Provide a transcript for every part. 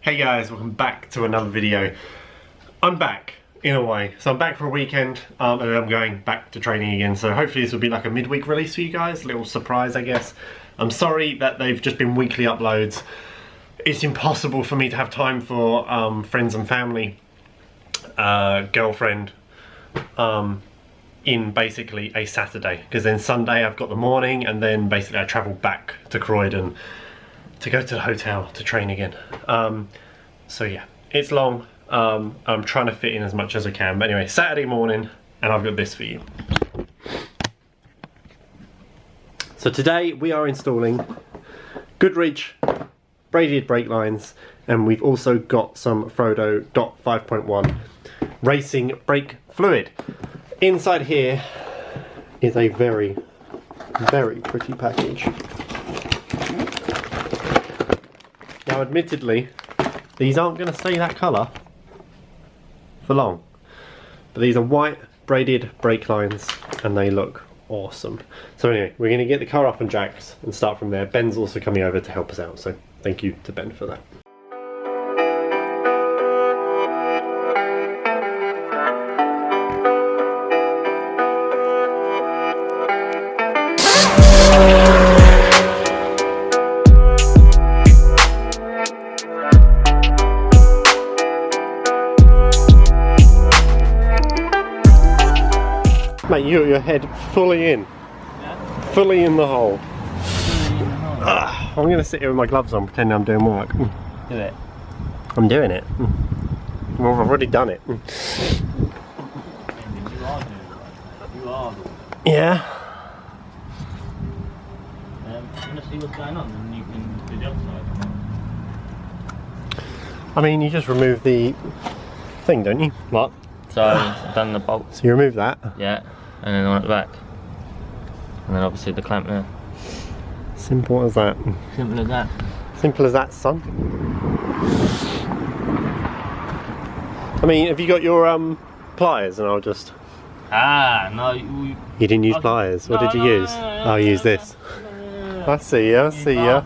Hey guys, welcome back to another video. I'm back, in a way. So I'm back for a weekend, and then I'm going back to training again. So hopefully this will be like a midweek release for you guys, a little surprise I guess. I'm sorry that they've just been weekly uploads. It's impossible for me to have time for friends and family, girlfriend, in basically a Saturday. Because then Sunday I've got the morning, and then basically I travel back to Croydon to go to the hotel to train again. So yeah, it's long. I'm trying to fit in as much as I can. But anyway, Saturday morning, and I've got this for you. So today we are installing Goodridge braided brake lines, and we've also got some Frodo DOT 5.1 racing brake fluid. Inside here is a very, very pretty package. Now admittedly, these aren't going to stay that colour for long, but these are white braided brake lines and they look awesome. So anyway, we're going to get the car up on jacks and start from there. Ben's also coming over to help us out, so thank you to Ben for that. Mate, you got your head fully in. Yeah. Fully in the hole. Fully in the hole. I'm going to sit here with my gloves on pretending I'm doing work. Do it. I'm doing it. Well, I've already done it. You are doing it. You are doing it. Yeah. You want to see what's going on and you can do the other side. I mean, you just remove the thing, don't you? What? So, I've done the bolt. So you remove that? Yeah. And then on at the back. And then obviously the clamp there. Simple as that. Simple as that. Simple as that, son. I mean, have you got your pliers? And I'll just... Ah, no. You didn't use pliers. What did you use? I'll use this. I see ya, I see ya.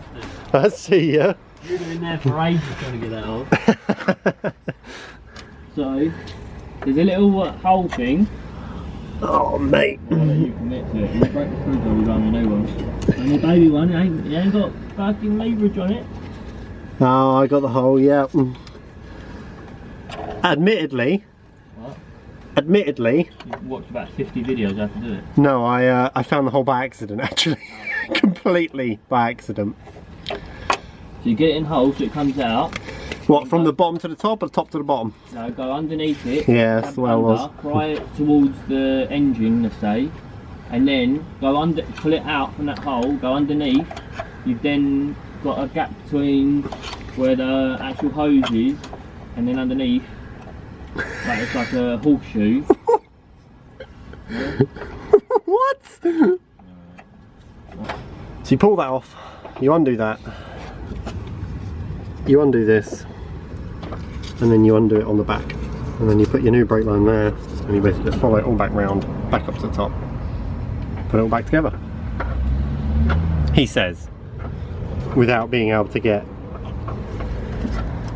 I see ya. You've been there for ages trying to get that off. So, there's a little hole thing. Oh, mate. You commit to it. You break the screws on, you run a new one. And the baby one, it ain't got fucking leverage on it. Oh, I got the hole, yeah. Admittedly. What? Admittedly. You've watched about 50 videos how to do it. No, I found the hole by accident, actually. Completely by accident. So you get it in holes so it comes out. What, from the bottom to the top or the top to the bottom? No, go underneath it. Yeah, that's the way it was. Pry it towards the engine, let's say, and then go under, pull it out from that hole, go underneath. You've then got a gap between where the actual hose is, and then underneath, like it's like a horseshoe. Yeah. What? So you pull that off, you undo that, you undo this, and then you undo it on the back, and then you put your new brake line there, and you basically just follow it all back round, back up to the top, put it all back together. He says, without being able to get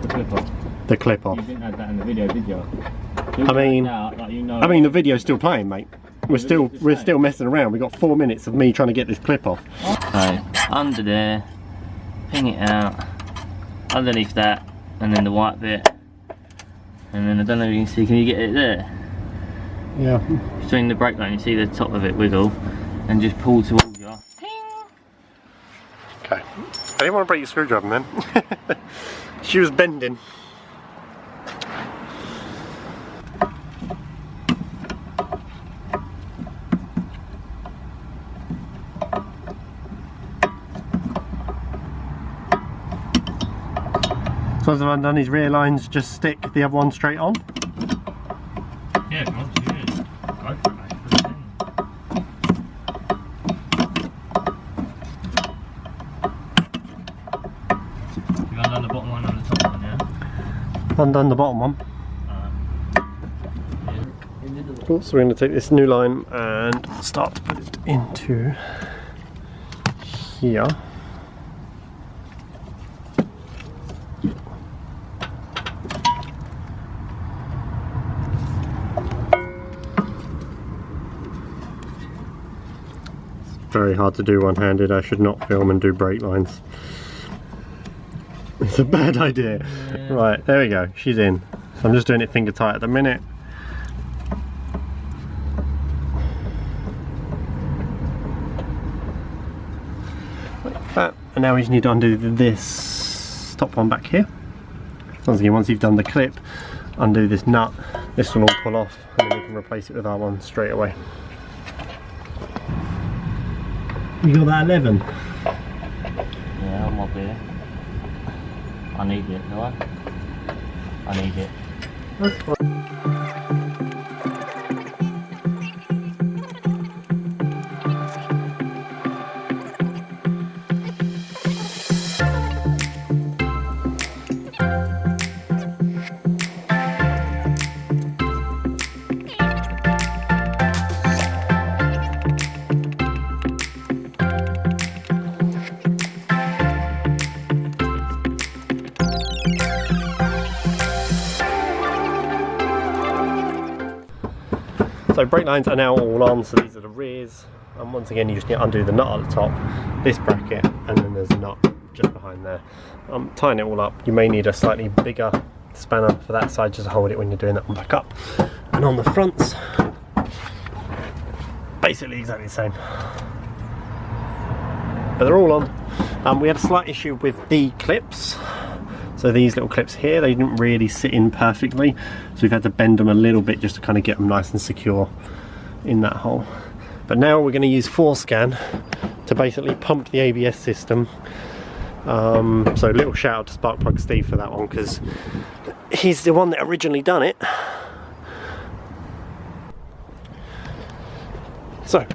The clip off. the clip off. You didn't add that in the video, did you? I mean, like you know, I mean the video's still playing, mate. We're still messing around. We've got 4 minutes of me trying to get this clip off. So under there, ping it out, underneath that, and then the white bit, and then I don't know if you can see. Can you get it there? Yeah. Between the brake line, you see the top of it wiggle, and just pull towards you. Okay. I didn't want to break your screwdriver, man. She was bending. So as I've done his rear lines, just stick the other one straight on? Yeah, if you want to, yeah. Go for it, mate. You've undone the bottom one and the top one, yeah? Undone the bottom one. Cool, so we're going to take this new line and start to put it into here. very hard to do one-handed. I should not film and do brake lines. It's a bad idea. Yeah. Right, there we go. She's in. So I'm just doing it finger tight at the minute. Like that. And now we just need to undo this top one back here. Once again, once you've done the clip, undo this nut. This will all pull off, and then we can replace it with our one straight away. You got that 11? Yeah, I'm up here. I need it, do I need it. That's fine. So brake lines are now all on, so these are the rears, and once again you just need to undo the nut at the top, this bracket, and then there's a nut just behind there. Tying it all up, you may need a slightly bigger spanner for that side just to hold it when you're doing that one back up. And on the fronts, basically exactly the same. But they're all on. We had a slight issue with the clips. So these little clips here, they didn't really sit in perfectly, so we've had to bend them a little bit just to kind of get them nice and secure in that hole. But now we're going to use Forescan to basically pump the ABS system. So a little shout out to Sparkplug Steve for that one, because he's the one that originally done it. So,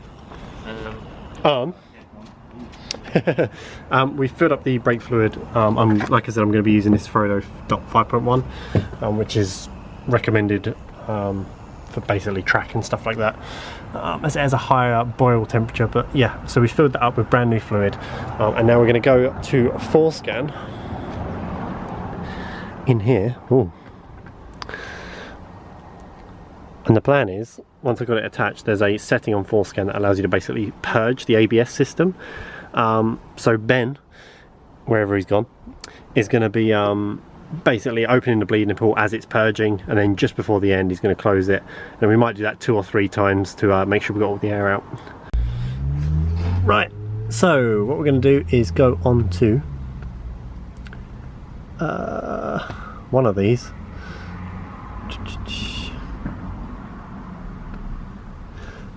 we filled up the brake fluid. Like I said, I'm going to be using this Frodo 5.1, which is recommended for basically track and stuff like that, as it has a higher boil temperature. But yeah, so we filled that up with brand new fluid, and now we're going to go to Forescan in here. Ooh. And the plan is, once I've got it attached, there's a setting on Forescan that allows you to basically purge the ABS system. So Ben, wherever he's gone, is going to be basically opening the bleed nipple as it's purging, and then just before the end he's going to close it, and we might do that 2 or 3 times to make sure we got all the air out. Right, so what we're going to do is go on to one of these.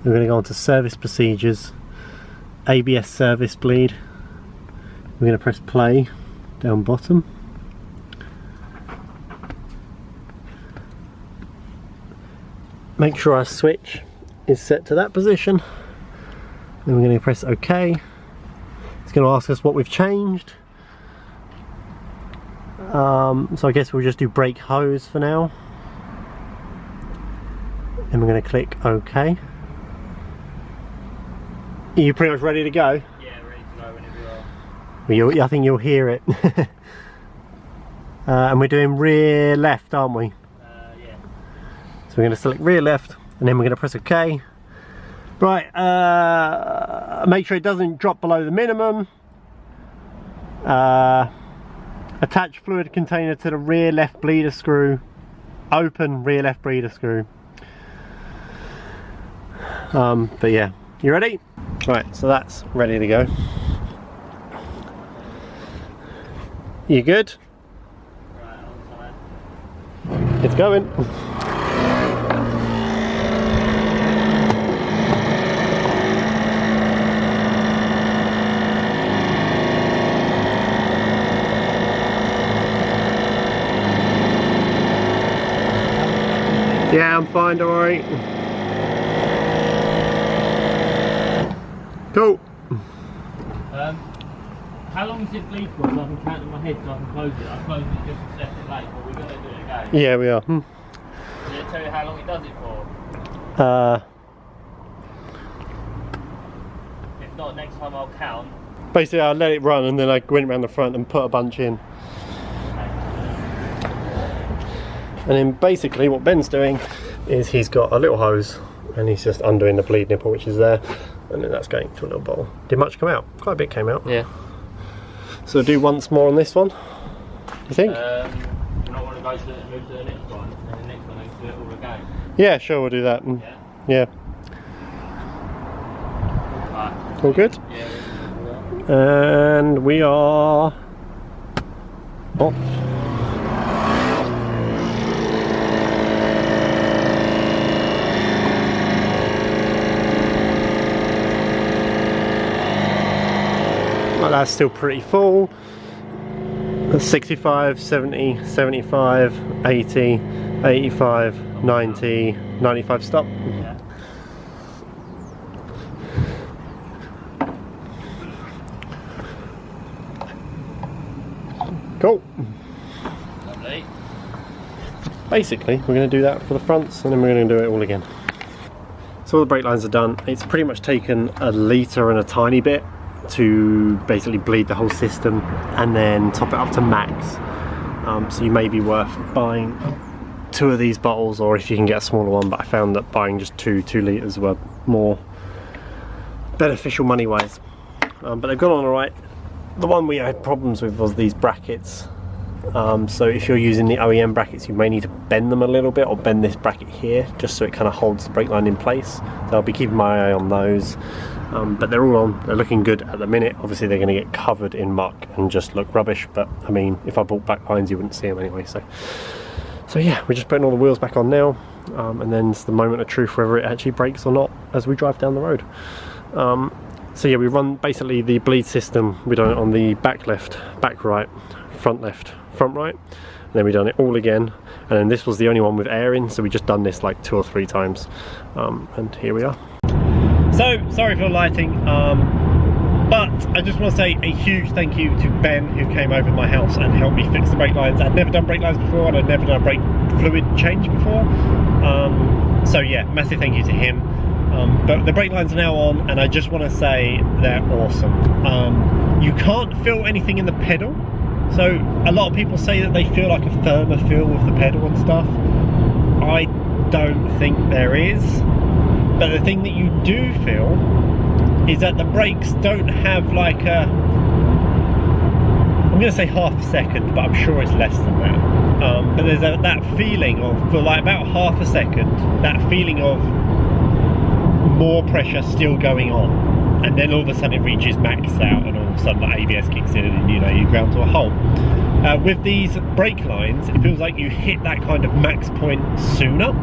We're going to go on to service procedures, ABS service bleed. We're going to press play down bottom. Make sure our switch is set to that position. Then we're going to press OK. It's going to ask us what we've changed. So I guess we'll just do brake hose for now. And we're going to click OK. Are you pretty much ready to go? Yeah, ready to go whenever you are. Well, I think you'll hear it. And we're doing rear left, aren't we? Yeah. So we're going to select rear left, and then we're going to press OK. Right, make sure it doesn't drop below the minimum. Attach fluid container to the rear left bleeder screw. Open rear left bleeder screw. But yeah, you ready? Right, so that's ready to go. You good? Right, outside. It's going. Yeah, I'm fine, don't worry. Cool. How long does it bleed for? So I can count in my head so I can close it. I closed it just a second late, but we're going to do it again. Yeah, we are. Did it tell you how long it does it for? If not, next time I'll count. Basically, I let it run and then I went around the front and put a bunch in. And then basically what Ben's doing is he's got a little hose and he's just undoing the bleed nipple, which is there. and then that's going to a little bottle. Did much come out? Quite a bit came out. Yeah. So do once more on this one, you think? Do you not want to move to the next one, and the next one and do it all again? Yeah, sure, we'll do that. Yeah. Right. All good? Yeah. And we are off. Well, that's still pretty full. 65, 70, 75, 80, 85, 90, 95 stop. Yeah. Cool. Lovely. Basically, we're going to do that for the fronts and then we're going to do it all again. So all the brake lines are done. It's pretty much taken a litre and a tiny bit to basically bleed the whole system and then top it up to max. So you may be worth buying 2 of these bottles, or if you can get a smaller one, but I found that buying just 2 litres were more beneficial money wise. But they've gone on alright. The one we had problems with was these brackets. So if you're using the OEM brackets, you may need to bend them a little bit, or bend this bracket here just so it kind of holds the brake line in place. So I'll be keeping my eye on those. But they're all on, they're looking good at the minute. Obviously they're going to get covered in muck and just look rubbish, but I mean, if I bought black lines you wouldn't see them anyway. So yeah, we're just putting all the wheels back on now, and then it's the moment of truth whether it actually brakes or not as we drive down the road. So yeah, we run basically the bleed system. We done it on the back left, back right, front left, front right, and then we done it all again. And then this was the only one with air in, so we just done this like 2 or 3 times, and here we are. So sorry for the lighting, but I just want to say a huge thank you to Ben, who came over to my house and helped me fix the brake lines. I'd never done brake lines before, and I'd never done a brake fluid change before. So yeah, massive thank you to him. But the brake lines are now on, and I just want to say they're awesome. You can't feel anything in the pedal. So a lot of people say that they feel like a firmer feel with the pedal and stuff. I don't think there is. But the thing that you do feel is that the brakes don't have like a, I'm going to say half a second, but I'm sure it's less than that. But there's that feeling of, for like about half a second, that feeling of more pressure still going on, and then all of a sudden it reaches max out, and all of a sudden the ABS kicks in, and you know, you ground to a halt. With these brake lines, it feels like you hit that kind of max point sooner,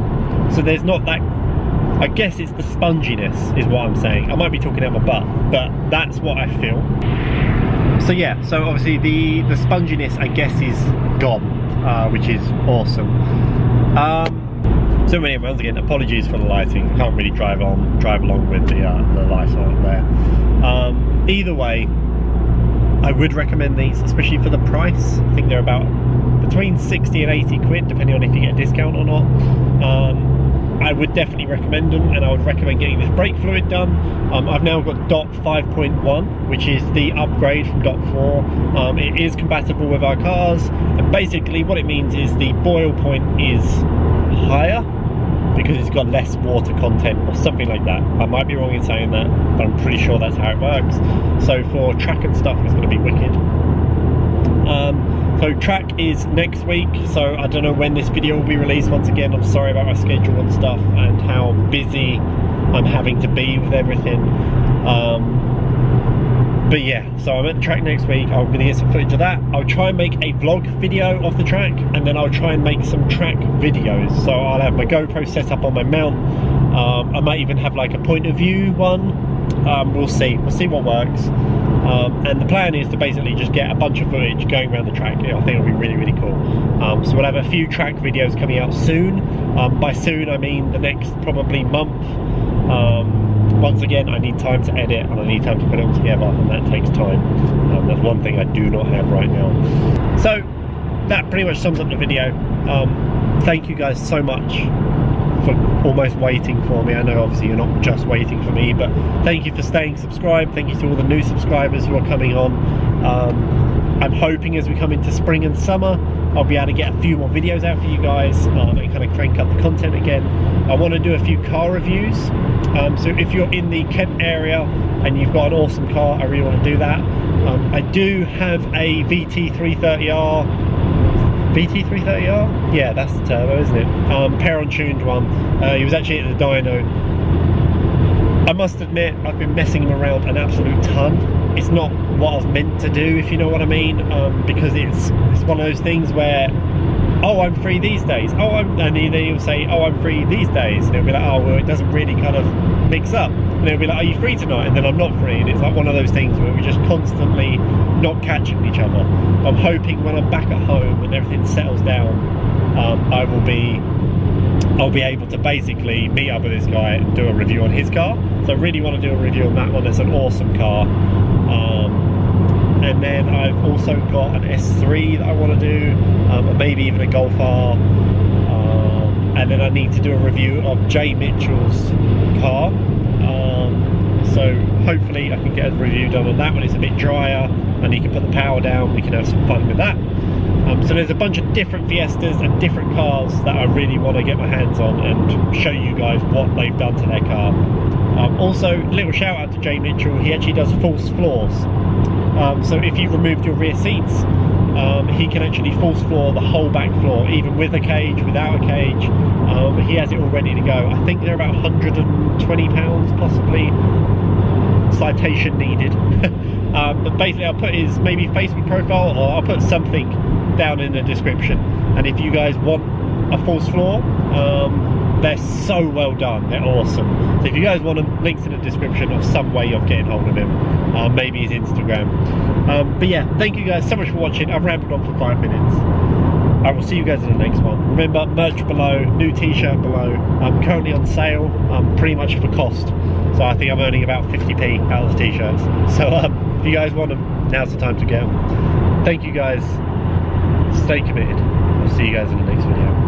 so there's not that, I guess it's the sponginess is what I'm saying. I might be talking out my butt, but that's what I feel. So yeah, so obviously the sponginess, I guess, is gone, which is awesome. So anyway, once again, apologies for the lighting. I can't really drive along with the lights on there. Either way, I would recommend these, especially for the price. I think they're about between 60 and 80 quid, depending on if you get a discount or not. I would definitely recommend them, and I would recommend getting this brake fluid done. I've now got DOT 5.1, which is the upgrade from DOT 4. It is compatible with our cars, and basically what it means is the boil point is higher because it's got less water content or something like that. I might be wrong in saying that, but I'm pretty sure that's how it works. So for track and stuff, it's going to be wicked. So track is next week, so I don't know when this video will be released. Once again, I'm sorry about my schedule and stuff and how busy I'm having to be with everything. But yeah, so I'm at the track next week. I'm going to get some footage of that. I'll try and make a vlog video of the track, and then I'll try and make some track videos. So I'll have my GoPro set up on my mount. I might even have like a point of view one. We'll see what works. And the plan is to basically just get a bunch of footage going around the track. I think it'll be really, really cool. So we'll have a few track videos coming out soon. By soon, I mean the next probably month. Once again, I need time to edit, and I need time to put it all together, and that takes time. That's one thing I do not have right now. So that pretty much sums up the video. Thank you guys so much for almost waiting for me. I know obviously you're not just waiting for me, but thank you for staying subscribed. Thank you to all the new subscribers who are coming on. I'm hoping as we come into spring and summer, I'll be able to get a few more videos out for you guys and kind of crank up the content again. I want to do a few car reviews, so if you're in the Kent area and you've got an awesome car, I really want to do that. I do have a VT330R. VT330R? Yeah, that's the turbo, isn't it? Pair on tuned one. He was actually at the dyno. I must admit, I've been messing him around an absolute ton. It's not what I was meant to do, if you know what I mean, because it's one of those things where, oh, I'm free these days. And then he'll say, oh, I'm free these days. And it'll be like, oh, well, it doesn't really kind of mix up. And it'll be like, are you free tonight? And then I'm not free. And it's like one of those things where we're just constantly not catching each other. I'm hoping when I'm back at home and everything settles down, I'll be able to basically meet up with this guy and do a review on his car. So I really want to do a review on that one. It's an awesome car. And then I've also got an S3 that I want to do, maybe even a Golf R. And then I need to do a review of Jay Mitchell's car. So hopefully I can get a review done on that when it's a bit drier and he can put the power down. We can have some fun with that. So there's a bunch of different Fiestas and different cars that I really want to get my hands on and show you guys what they've done to their car. Also, little shout out to Jay Mitchell. He actually does false floors. So if you've removed your rear seats, he can actually false floor the whole back floor, even with a cage, without a cage. He has it all ready to go. I think they're about £120 possibly. Citation needed. But basically I'll put his maybe Facebook profile, or I'll put something down in the description. And if you guys want a false floor, they're so well done, they're awesome. So if you guys want them, links in the description of some way of getting hold of him, maybe his Instagram. But yeah, thank you guys so much for watching. I've rambled on for 5 minutes. I will see you guys in the next one. Remember, merch below, new t-shirt below. I'm currently on sale, pretty much for cost. So I think I'm earning about 50p out of the t-shirts. So if you guys want them, now's the time to get them. Thank you guys. Stay committed. I'll see you guys in the next video.